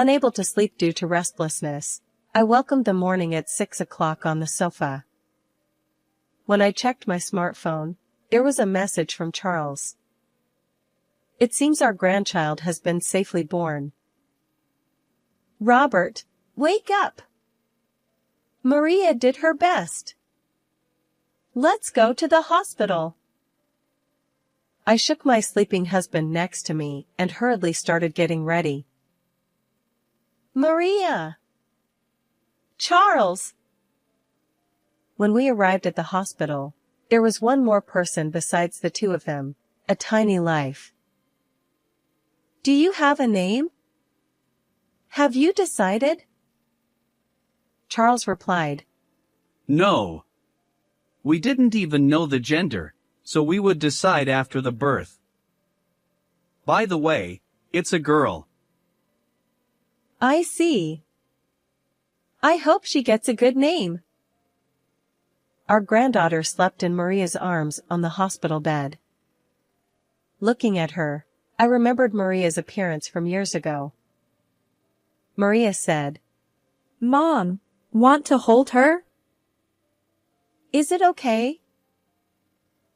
Unable to sleep due to restlessness, I welcomed the morning at 6 o'clock on the sofa. When I checked my smartphone, there was a message from Charles. It seems our grandchild has been safely born. Robert, wake up! Maria did her best. Let's go to the hospital. I shook my sleeping husband next to me and hurriedly started getting ready. Maria! Charles! When we arrived at the hospital, there was one more person besides the two of them, a tiny life. Do you have a name? Have you decided? Charles replied. No. We didn't even know the gender, so we would decide after the birth. By the way, it's a girl. I see. I hope she gets a good name. Our granddaughter slept in Maria's arms on the hospital bed. Looking at her, I remembered Maria's appearance from years ago. Maria said, Mom, want to hold her? Is it okay?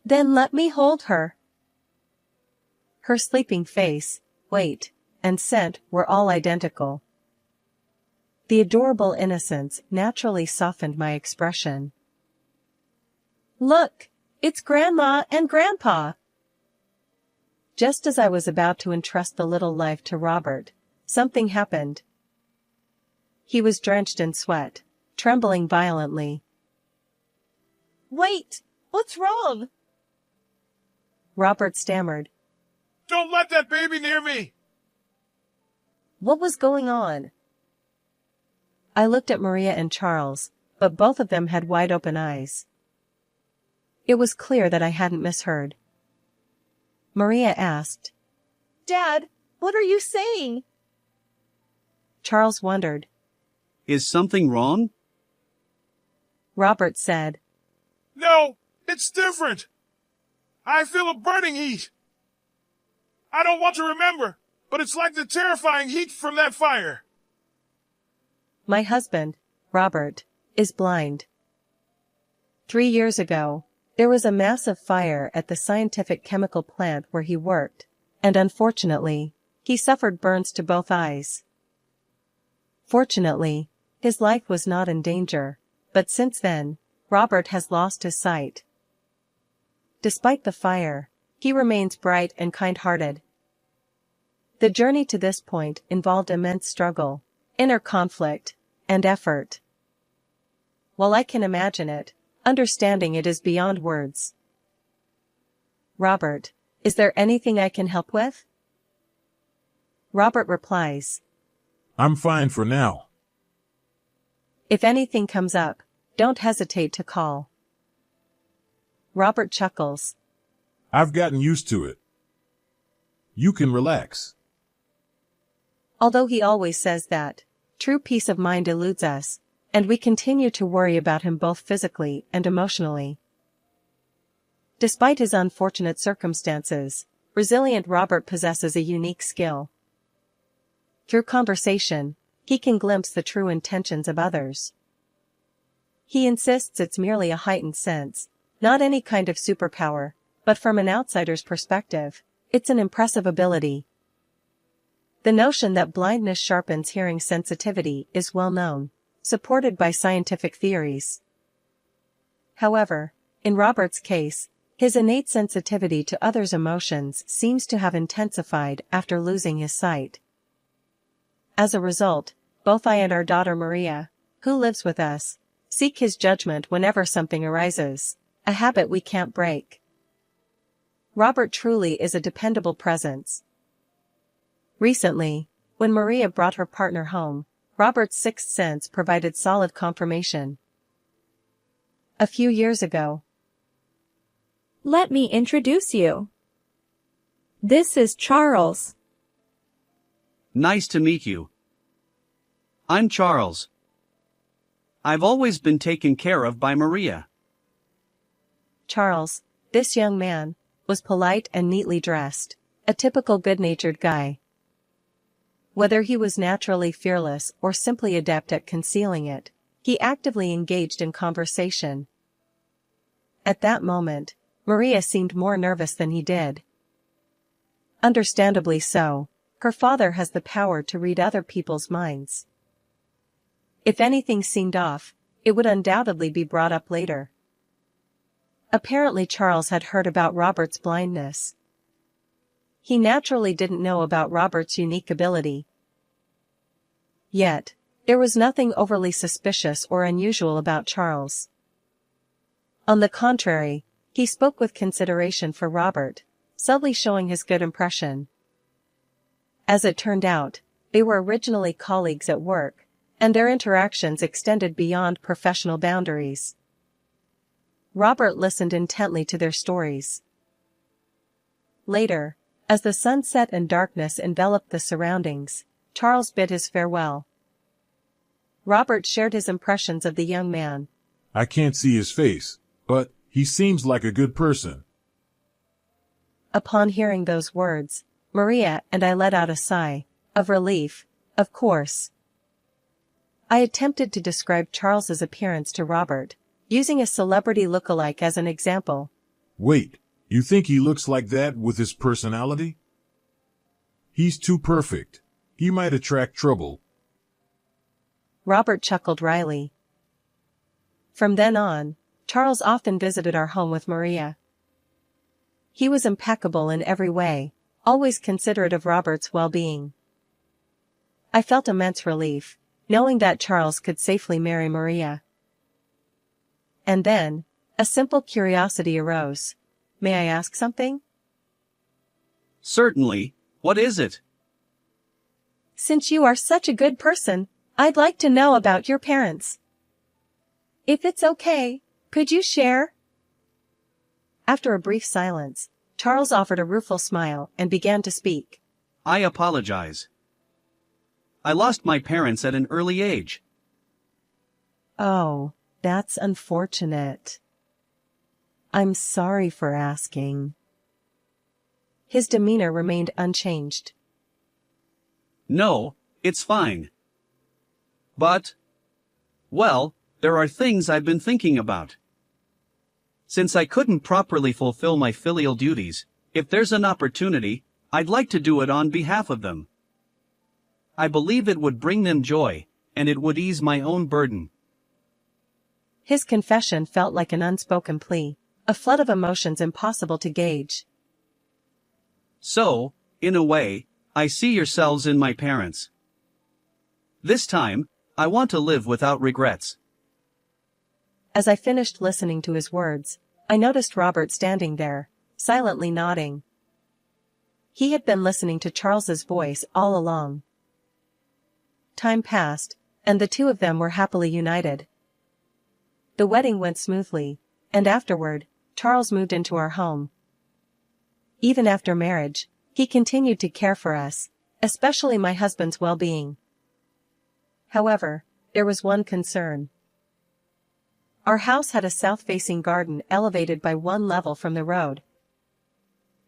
Then let me hold her. Her sleeping face, weight, and scent were all identical. The adorable innocence naturally softened my expression. Look, it's Grandma and Grandpa. Just as I was about to entrust the little life to Robert, something happened. He was drenched in sweat, trembling violently. Wait, what's wrong? Robert stammered. Don't let that baby near me! What was going on? I looked at Maria and Charles, but both of them had wide-open eyes. It was clear that I hadn't misheard. Maria asked, Dad, what are you saying? Charles wondered. Is something wrong? Robert said, No, it's different. I feel a burning heat. I don't want to remember, but it's like the terrifying heat from that fire. My husband, Robert, is blind. 3 years ago, there was a massive fire at the scientific chemical plant where he worked, and unfortunately, he suffered burns to both eyes. Fortunately, his life was not in danger, but since then, Robert has lost his sight. Despite the fire, he remains bright and kind-hearted. The journey to this point involved immense struggle, inner conflict, and effort. While I can imagine it, understanding it is beyond words. Robert, is there anything I can help with? Robert replies, I'm fine for now. If anything comes up, don't hesitate to call. Robert chuckles. I've gotten used to it. You can relax. Although he always says that, true peace of mind eludes us, and we continue to worry about him both physically and emotionally. Despite his unfortunate circumstances, resilient Robert possesses a unique skill. Through conversation, he can glimpse the true intentions of others. He insists it's merely a heightened sense, not any kind of superpower, but from an outsider's perspective, it's an impressive ability. The notion that blindness sharpens hearing sensitivity is well known, supported by scientific theories. However, in Robert's case, his innate sensitivity to others' emotions seems to have intensified after losing his sight. As a result, both I and our daughter Maria, who lives with us, seek his judgment whenever something arises, a habit we can't break. Robert truly is a dependable presence. Recently, when Maria brought her partner home, Robert's sixth sense provided solid confirmation. A few years ago. Let me introduce you. This is Charles. Nice to meet you. I'm Charles. I've always been taken care of by Maria. Charles, this young man, was polite and neatly dressed, a typical good-natured guy. Whether he was naturally fearless or simply adept at concealing it, he actively engaged in conversation. At that moment, Maria seemed more nervous than he did. Understandably so. Her father has the power to read other people's minds. If anything seemed off, it would undoubtedly be brought up later. Apparently Charles had heard about Robert's blindness. He naturally didn't know about Robert's unique ability. Yet, there was nothing overly suspicious or unusual about Charles. On the contrary, he spoke with consideration for Robert, subtly showing his good impression. As it turned out, they were originally colleagues at work, and their interactions extended beyond professional boundaries. Robert listened intently to their stories. Later, as the sun set and darkness enveloped the surroundings, Charles bid his farewell. Robert shared his impressions of the young man. I can't see his face, but he seems like a good person. Upon hearing those words, Maria and I let out a sigh of relief, of course. I attempted to describe Charles's appearance to Robert, using a celebrity look-alike as an example. Wait, you think he looks like that with his personality? He's too perfect. He might attract trouble. Robert chuckled wryly. From then on, Charles often visited our home with Maria. He was impeccable in every way, always considerate of Robert's well-being. I felt immense relief, knowing that Charles could safely marry Maria. And then, a simple curiosity arose. May I ask something? Certainly, what is it? Since you are such a good person, I'd like to know about your parents. If it's okay, could you share? After a brief silence, Charles offered a rueful smile and began to speak. I apologize. I lost my parents at an early age. Oh, that's unfortunate. I'm sorry for asking. His demeanor remained unchanged. No, it's fine. But, well, there are things I've been thinking about. Since I couldn't properly fulfill my filial duties, if there's an opportunity, I'd like to do it on behalf of them. I believe it would bring them joy, and it would ease my own burden. His confession felt like an unspoken plea, a flood of emotions impossible to gauge. So, in a way, I see yourselves in my parents. This time, I want to live without regrets. As I finished listening to his words, I noticed Robert standing there, silently nodding. He had been listening to Charles's voice all along. Time passed, and the two of them were happily united. The wedding went smoothly, and afterward, Charles moved into our home. Even after marriage, he continued to care for us, especially my husband's well-being. However, there was one concern. Our house had a south-facing garden elevated by one level from the road.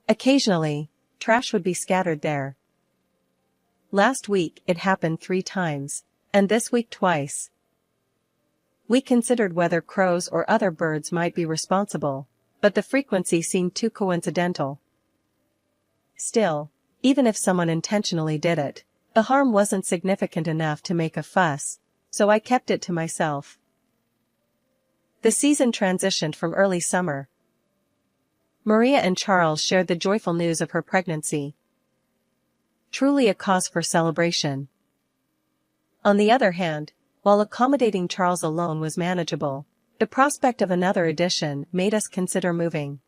Occasionally, trash would be scattered there. Last week it happened 3 times, and this week twice. We considered whether crows or other birds might be responsible, but the frequency seemed too coincidental. Still, even if someone intentionally did it, the harm wasn't significant enough to make a fuss, so I kept it to myself. The season transitioned from early summer. Maria and Charles shared the joyful news of her pregnancy. Truly a cause for celebration. On the other hand, while accommodating Charles alone was manageable, the prospect of another addition made us consider moving.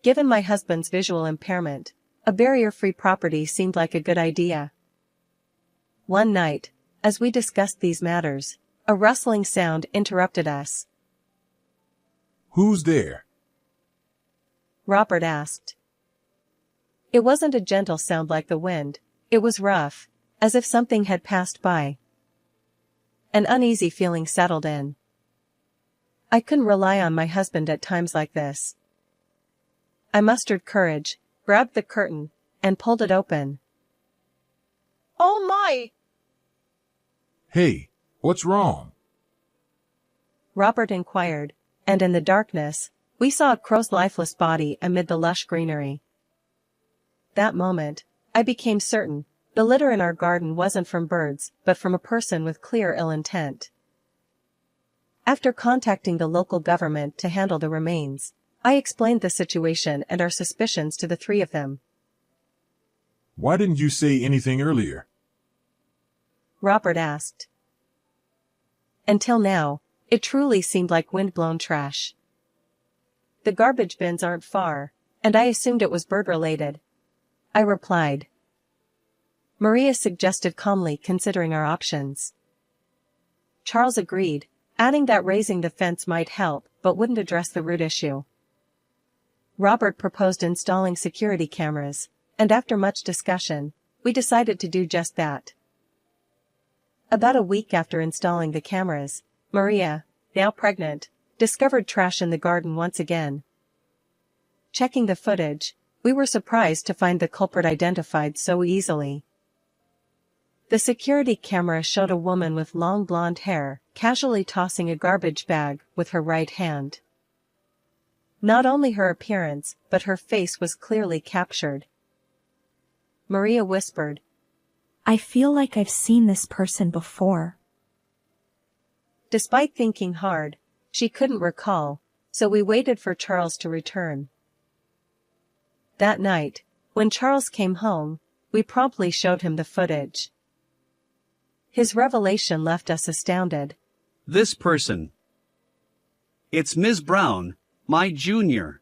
Given my husband's visual impairment, a barrier-free property seemed like a good idea. One night, as we discussed these matters, a rustling sound interrupted us. Who's there? Robert asked. It wasn't a gentle sound like the wind, it was rough, as if something had passed by. An uneasy feeling settled in. I couldn't rely on my husband at times like this. I mustered courage, grabbed the curtain, and pulled it open. Oh my! Hey, what's wrong? Robert inquired, and in the darkness, we saw a crow's lifeless body amid the lush greenery. That moment, I became certain the litter in our garden wasn't from birds, but from a person with clear ill intent. After contacting the local government to handle the remains, I explained the situation and our suspicions to the three of them. Why didn't you say anything earlier? Robert asked. Until now, it truly seemed like wind-blown trash. The garbage bins aren't far, and I assumed it was bird-related. I replied. Maria suggested calmly, considering our options. Charles agreed, adding that raising the fence might help but wouldn't address the root issue. Robert proposed installing security cameras, and after much discussion, we decided to do just that. About a week after installing the cameras, Maria, now pregnant, discovered trash in the garden once again. Checking the footage, we were surprised to find the culprit identified so easily. The security camera showed a woman with long blonde hair, casually tossing a garbage bag with her right hand. Not only her appearance, but her face was clearly captured. Maria whispered, I feel like I've seen this person before. Despite thinking hard, she couldn't recall, so we waited for Charles to return. That night, when Charles came home, we promptly showed him the footage. His revelation left us astounded. This person. It's Ms. Brown, my junior.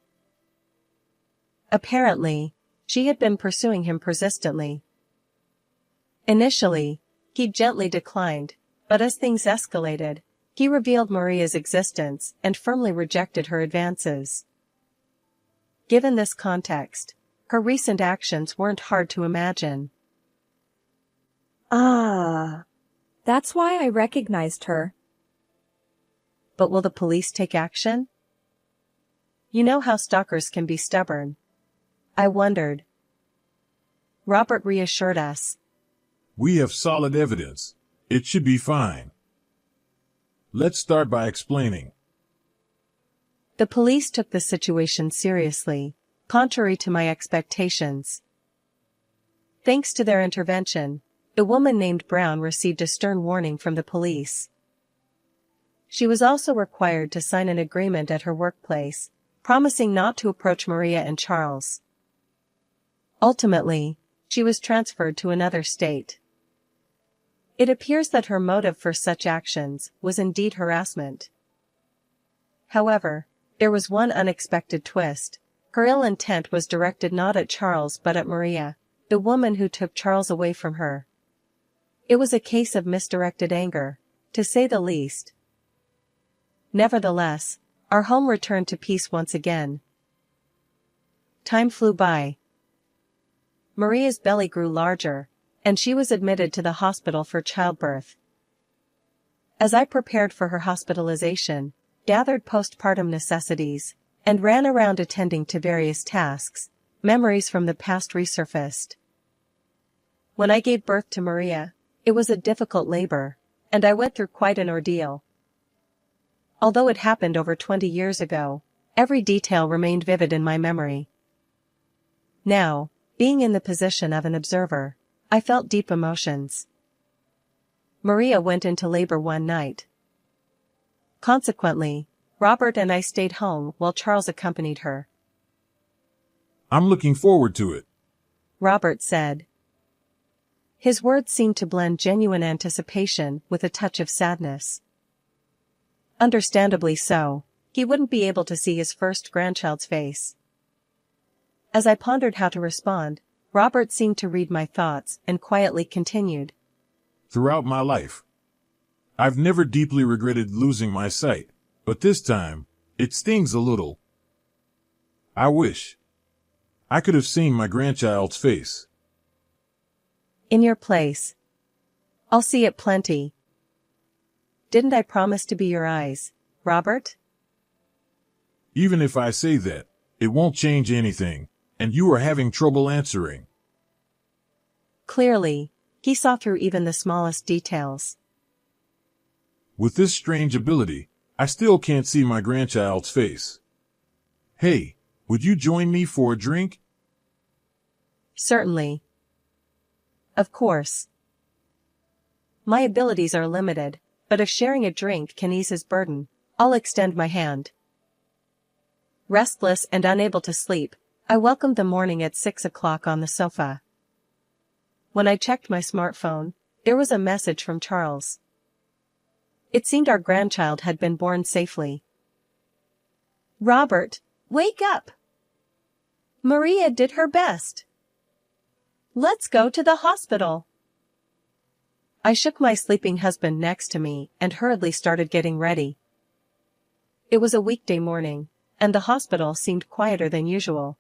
Apparently, she had been pursuing him persistently. Initially, he gently declined, but as things escalated, he revealed Maria's existence and firmly rejected her advances. Given this context, her recent actions weren't hard to imagine. That's why I recognized her. But will the police take action? You know how stalkers can be stubborn. I wondered. Robert reassured us. We have solid evidence. It should be fine. Let's start by explaining. The police took the situation seriously, contrary to my expectations. Thanks to their intervention, the woman named Brown received a stern warning from the police. She was also required to sign an agreement at her workplace, promising not to approach Maria and Charles. Ultimately, she was transferred to another state. It appears that her motive for such actions was indeed harassment. However, there was one unexpected twist. Her ill intent was directed not at Charles but at Maria, the woman who took Charles away from her. It was a case of misdirected anger, to say the least. Nevertheless, our home returned to peace once again. Time flew by. Maria's belly grew larger, and she was admitted to the hospital for childbirth. As I prepared for her hospitalization, gathered postpartum necessities, and ran around attending to various tasks, memories from the past resurfaced. When I gave birth to Maria, it was a difficult labor, and I went through quite an ordeal. Although it happened over 20 years ago, every detail remained vivid in my memory. Now, being in the position of an observer, I felt deep emotions. Maria went into labor one night. Consequently, Robert and I stayed home while Charles accompanied her. I'm looking forward to it, Robert said. His words seemed to blend genuine anticipation with a touch of sadness. Understandably so, he wouldn't be able to see his first grandchild's face. As I pondered how to respond, Robert seemed to read my thoughts and quietly continued. Throughout my life, I've never deeply regretted losing my sight, but this time, it stings a little. I wish I could have seen my grandchild's face. In your place. I'll see it plenty. Didn't I promise to be your eyes, Robert? Even if I say that, it won't change anything, and you are having trouble answering. Clearly, He saw through even the smallest details. With this strange ability, I still can't see my grandchild's face. Hey, would you join me for a drink? Certainly. Of course. My abilities are limited, but if sharing a drink can ease his burden, I'll extend my hand. Restless and unable to sleep, I welcomed the morning at 6 o'clock on the sofa. When I checked my smartphone, there was a message from Charles. It seemed our grandchild had been born safely. Robert, wake up! Maria did her best. Let's go to the hospital. I shook my sleeping husband next to me and hurriedly started getting ready. It was a weekday morning, and the hospital seemed quieter than usual.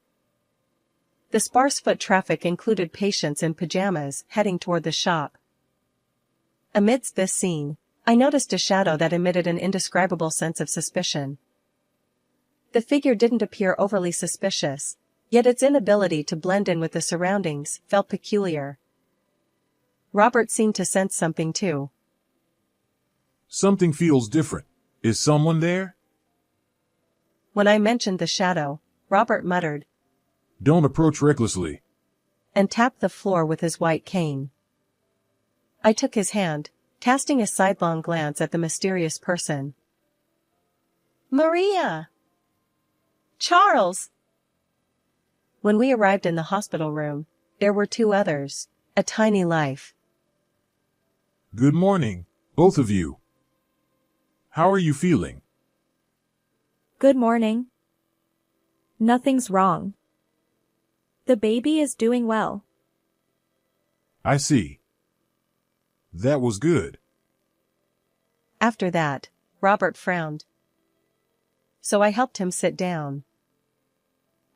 The sparse foot traffic included patients in pajamas heading toward the shop. Amidst this scene, I noticed a shadow that emitted an indescribable sense of suspicion. The figure didn't appear overly suspicious, yet its inability to blend in with the surroundings felt peculiar. Robert seemed to sense something too. Something feels different. Is someone there? When I mentioned the shadow, Robert muttered, Don't approach recklessly. And tapped the floor with his white cane. I took his hand, casting a sidelong glance at the mysterious person. Maria! Charles! When we arrived in the hospital room, there were two others, a tiny life. Good morning, both of you. How are you feeling? Good morning. Nothing's wrong. The baby is doing well. I see. That was good. After that, Robert frowned. So I helped him sit down.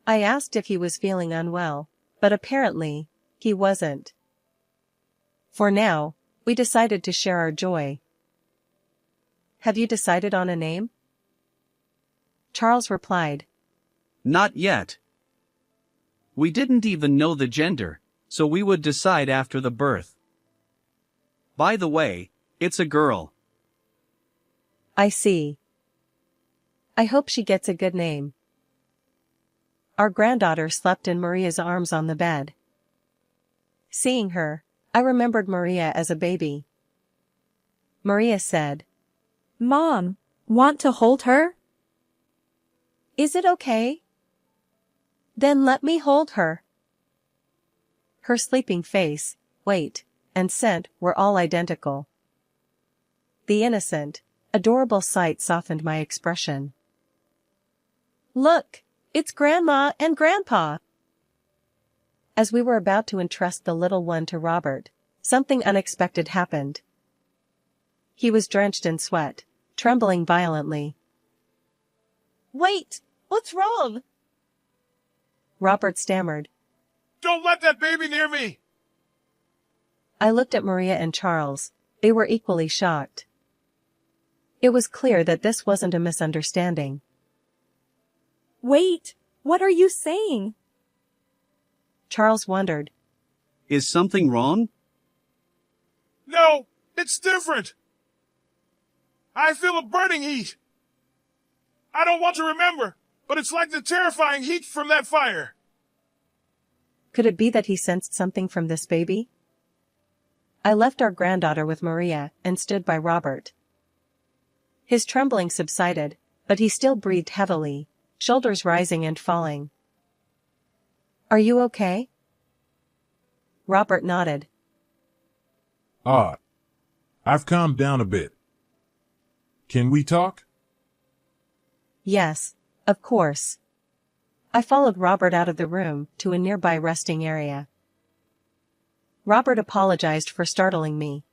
I asked if he was feeling unwell, but apparently, he wasn't. For now, we decided to share our joy. Have you decided on a name? Charles replied. Not yet. We didn't even know the gender, so we would decide after the birth. By the way, it's a girl. I see. I hope she gets a good name. Our granddaughter slept in Maria's arms on the bed. Seeing her, I remembered Maria as a baby. Maria said, Mom, want to hold her? Is it okay? Then let me hold her. Her sleeping face, weight, and scent were all identical. The innocent, adorable sight softened my expression. Look, it's Grandma and Grandpa. As we were about to entrust the little one to Robert, something unexpected happened. He was drenched in sweat, trembling violently. Wait, what's wrong? Robert stammered. Don't let that baby near me! I looked at Maria and Charles. They were equally shocked. It was clear that this wasn't a misunderstanding. Wait, what are you saying? Charles wondered. Is something wrong? No, it's different. I feel a burning heat. I don't want to remember, but it's like the terrifying heat from that fire. Could it be that he sensed something from this baby? I left our granddaughter with Maria and stood by Robert. His trembling subsided, but he still breathed heavily, shoulders rising and falling. Are you okay? Robert nodded. I've calmed down a bit. Can we talk? Yes, of course. I followed Robert out of the room to a nearby resting area. Robert apologized for startling me.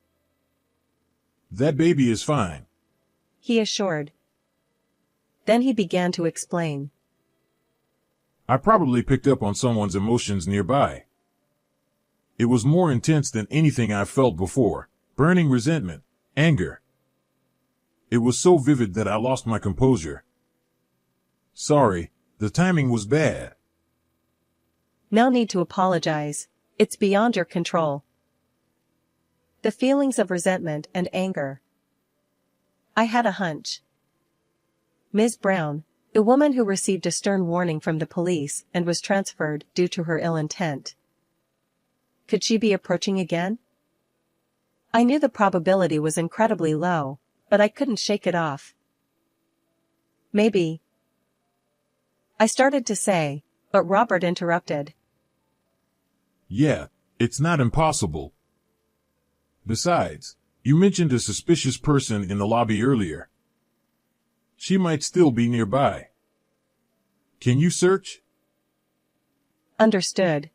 That baby is fine. He assured. Then he began to explain. I probably picked up on someone's emotions nearby. It was more intense than anything I've felt before, burning resentment, anger. It was so vivid that I lost my composure. Sorry, the timing was bad. No need to apologize. It's beyond your control. The feelings of resentment and anger. I had a hunch. Ms. Brown, the woman who received a stern warning from the police and was transferred due to her ill intent. Could she be approaching again? I knew the probability was incredibly low, but I couldn't shake it off. Maybe. I started to say, but Robert interrupted. Yeah, it's not impossible. Besides, you mentioned a suspicious person in the lobby earlier. She might still be nearby. Can you search? Understood.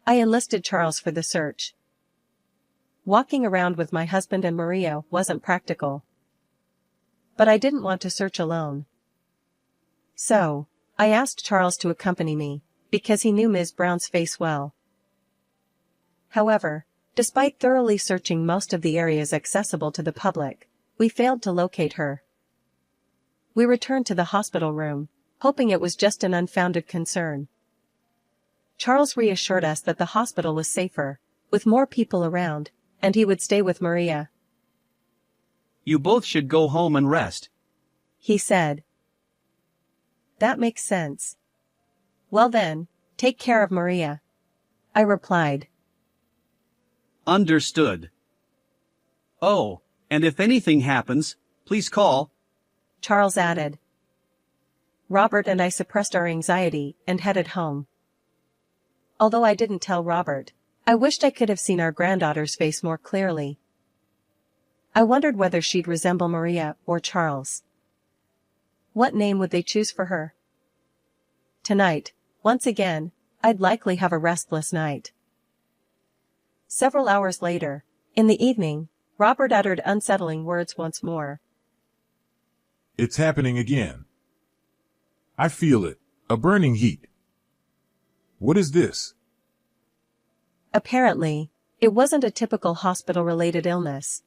I enlisted Charles for the search. Walking around with my husband and Maria wasn't practical. But I didn't want to search alone. So, I asked Charles to accompany me, because he knew Ms. Brown's face well. However, despite thoroughly searching most of the areas accessible to the public, we failed to locate her. We returned to the hospital room, hoping it was just an unfounded concern. Charles reassured us that the hospital was safer, with more people around, and he would stay with Maria. You both should go home and rest, he said. That makes sense. Well then, take care of Maria, I replied. Understood. Oh, and if anything happens, please call, Charles added. Robert and I suppressed our anxiety and headed home. Although I didn't tell Robert, I wished I could have seen our granddaughter's face more clearly. I wondered whether she'd resemble Maria or Charles. What name would they choose for her? Tonight, once again, I'd likely have a restless night. Several hours later, in the evening, Robert uttered unsettling words once more. It's happening again. I feel it, a burning heat. What is this? Apparently, it wasn't a typical hospital-related illness.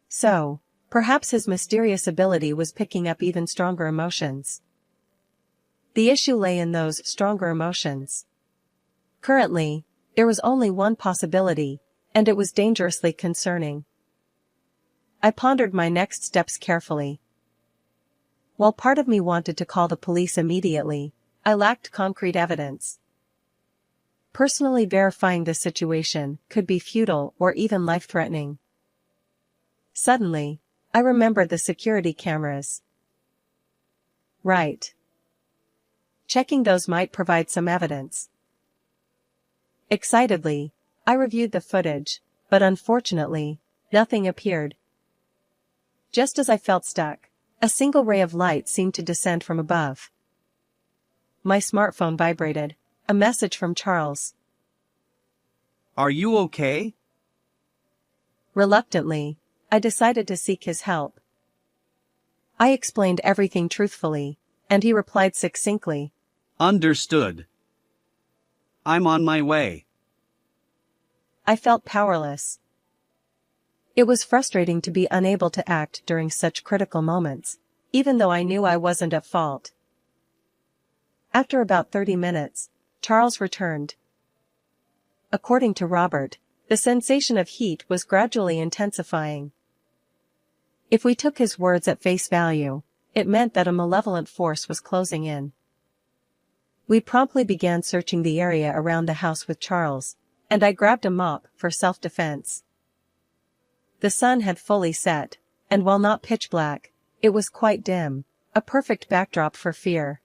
So, perhaps his mysterious ability was picking up even stronger emotions. The issue lay in those stronger emotions. Currently, there was only one possibility, and it was dangerously concerning. I pondered my next steps carefully. While part of me wanted to call the police immediately, I lacked concrete evidence. Personally verifying the situation could be futile or even life-threatening. Suddenly, I remembered the security cameras. Right. Checking those might provide some evidence. Excitedly, I reviewed the footage, but unfortunately, nothing appeared. Just as I felt stuck, a single ray of light seemed to descend from above. My smartphone vibrated, a message from Charles. Are you okay? Reluctantly, I decided to seek his help. I explained everything truthfully, and he replied succinctly. Understood. I'm on my way. I felt powerless. It was frustrating to be unable to act during such critical moments, even though I knew I wasn't at fault. After about 30 minutes, Charles returned. According to Robert, the sensation of heat was gradually intensifying. If we took his words at face value, it meant that a malevolent force was closing in. We promptly began searching the area around the house with Charles, and I grabbed a mop for self-defense. The sun had fully set, and while not pitch black, it was quite dim, a perfect backdrop for fear.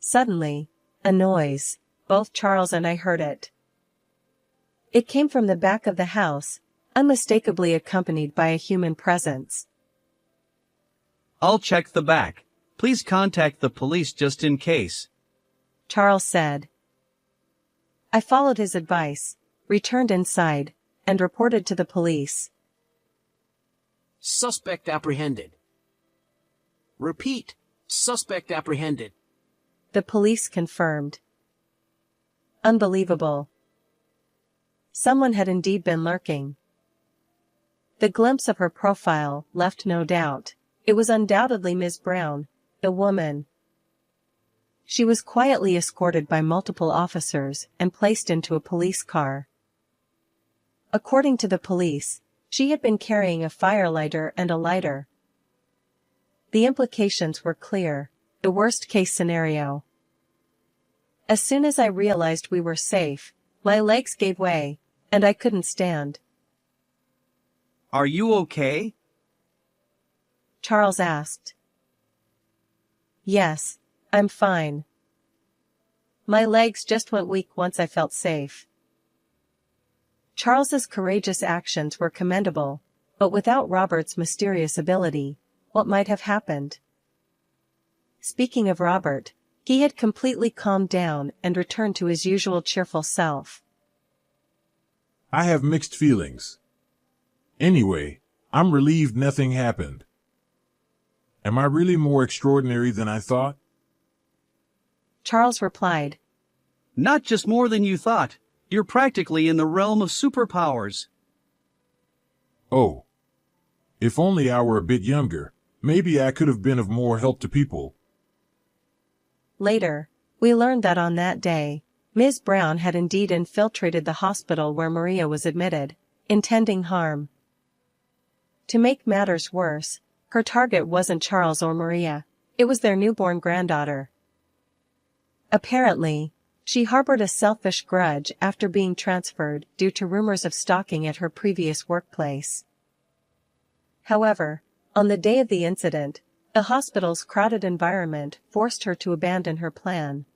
Suddenly, a noise, both Charles and I heard it. It came from the back of the house, unmistakably accompanied by a human presence. I'll check the back. Please contact the police just in case, Charles said. I followed his advice, returned inside, and reported to the police. Suspect apprehended. Repeat, suspect apprehended. The police confirmed. Unbelievable. Someone had indeed been lurking. The glimpse of her profile left no doubt. It was undoubtedly Ms. Brown, the woman. She was quietly escorted by multiple officers and placed into a police car. According to the police, she had been carrying a firelighter and a lighter. The implications were clear, the worst-case scenario. As soon as I realized we were safe, my legs gave way, and I couldn't stand. Are you okay? Charles asked. Yes, I'm fine. My legs just went weak once I felt safe. Charles's courageous actions were commendable, but without Robert's mysterious ability, what might have happened? Speaking of Robert, he had completely calmed down and returned to his usual cheerful self. I have mixed feelings. Anyway, I'm relieved nothing happened. Am I really more extraordinary than I thought? Charles replied. Not just more than you thought. You're practically in the realm of superpowers. Oh. If only I were a bit younger, maybe I could have been of more help to people. Later, we learned that on that day, Ms. Brown had indeed infiltrated the hospital where Maria was admitted, intending harm. To make matters worse, her target wasn't Charles or Maria, it was their newborn granddaughter. Apparently, she harbored a selfish grudge after being transferred due to rumors of stalking at her previous workplace. However, on the day of the incident, the hospital's crowded environment forced her to abandon her plan.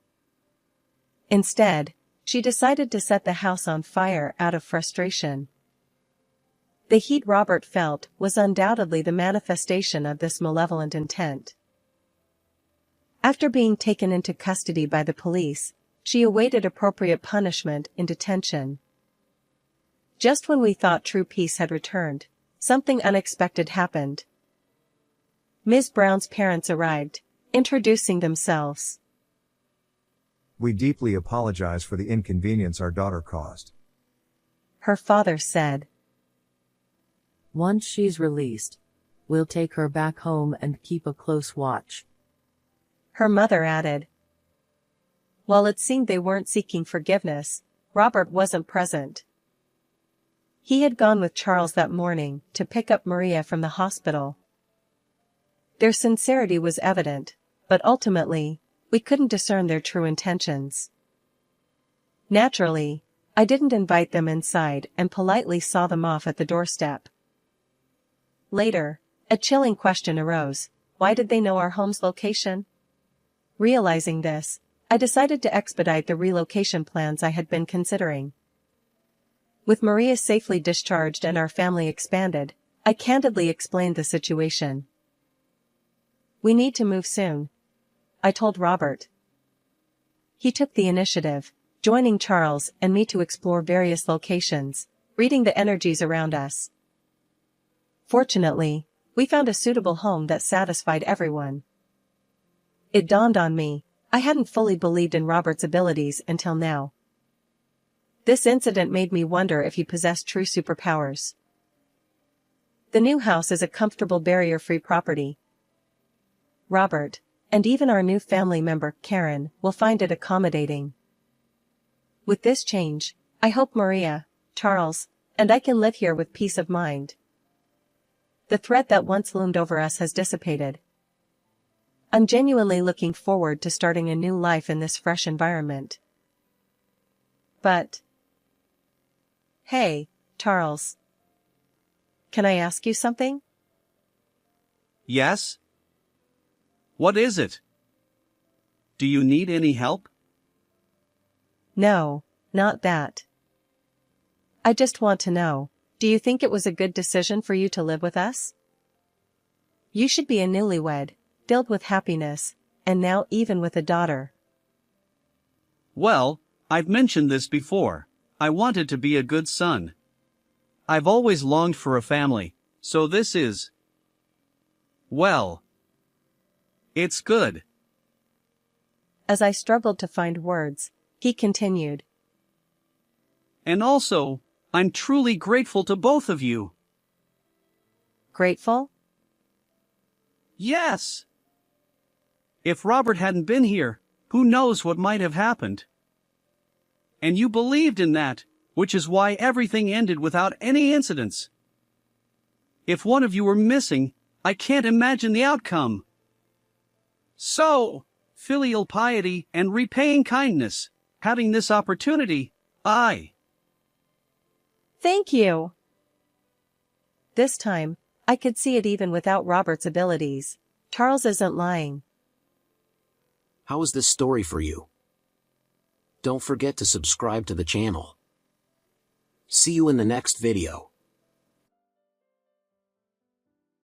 Instead, she decided to set the house on fire out of frustration. The heat Robert felt was undoubtedly the manifestation of this malevolent intent. After being taken into custody by the police, she awaited appropriate punishment in detention. Just when we thought true peace had returned, something unexpected happened. Ms. Brown's parents arrived, introducing themselves. We deeply apologize for the inconvenience our daughter caused. Her father said. Once she's released, we'll take her back home and keep a close watch. Her mother added. While it seemed they weren't seeking forgiveness, Robert wasn't present. He had gone with Charles that morning to pick up Maria from the hospital. Their sincerity was evident, but ultimately, we couldn't discern their true intentions. Naturally, I didn't invite them inside and politely saw them off at the doorstep. Later, a chilling question arose: why did they know our home's location? Realizing this, I decided to expedite the relocation plans I had been considering. With Maria safely discharged and our family expanded, I candidly explained the situation. We need to move soon, I told Robert. He took the initiative, joining Charles and me to explore various locations, reading the energies around us. Fortunately, we found a suitable home that satisfied everyone. It dawned on me, I hadn't fully believed in Robert's abilities until now. This incident made me wonder if he possessed true superpowers. The new house is a comfortable barrier-free property. Robert, and even our new family member, Karen, will find it accommodating. With this change, I hope Maria, Charles, and I can live here with peace of mind. The threat that once loomed over us has dissipated. I'm genuinely looking forward to starting a new life in this fresh environment. But... Hey, Charles. Can I ask you something? Yes? What is it? Do you need any help? No, not that. I just want to know, do you think it was a good decision for you to live with us? You should be a newlywed, filled with happiness, and now even with a daughter. Well, I've mentioned this before. I wanted to be a good son. I've always longed for a family, so this is... well... it's good. As I struggled to find words, he continued. And also, I'm truly grateful to both of you. Grateful? Yes. If Robert hadn't been here, who knows what might have happened? And you believed in that, which is why everything ended without any incidents. If one of you were missing, I can't imagine the outcome. So, filial piety and repaying kindness, having this opportunity, Thank you. This time, I could see it even without Robert's abilities. Charles isn't lying. How is this story for you? Don't forget to subscribe to the channel. See you in the next video.